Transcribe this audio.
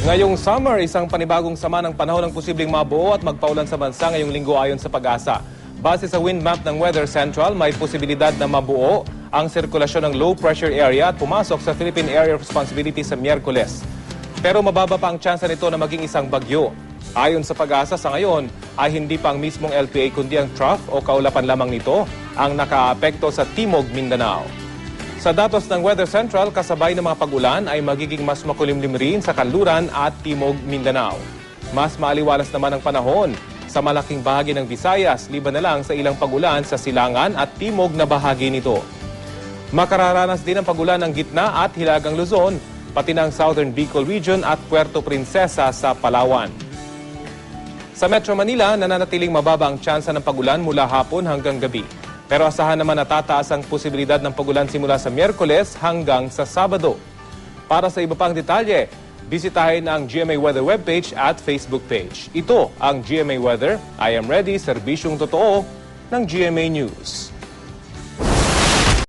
Ngayong summer, isang panibagong sama ng panahon ang posibleng mabuo at magpaulan sa bansa ngayong linggo ayon sa Pag-asa. Base sa wind map ng Weather Central, may posibilidad na mabuo ang sirkulasyon ng low pressure area at pumasok sa Philippine Area of Responsibility sa Miyerkules. Pero mababa pa ang tsansa nito na maging isang bagyo. Ayon sa Pag-asa, sa ngayon ay hindi pa ang mismong LPA kundi ang trough o kaulapan lamang nito ang nakaapekto sa Timog Mindanao. Sa datos ng Weather Central, kasabay ng mga pag-ulan ay magiging mas makulimlim rin sa Kanluran at Timog Mindanao. Mas maaliwalas naman ang panahon sa malaking bahagi ng Visayas, liban na lang sa ilang pag-ulan sa Silangan at Timog na bahagi nito. Makararanas din ang pag-ulan ng gitna at hilagang Luzon, pati ng Southern Bicol Region at Puerto Princesa sa Palawan. Sa Metro Manila, nananatiling mababa ang tsansa ng pag-ulan mula hapon hanggang gabi. Pero asahan naman na tataas ang posibilidad ng pag-ulan simula sa Miyerkules hanggang sa Sabado. Para sa iba pang detalye, bisitahin ang GMA Weather webpage at Facebook page. Ito ang GMA Weather. I am ready, serbisyong totoo ng GMA News.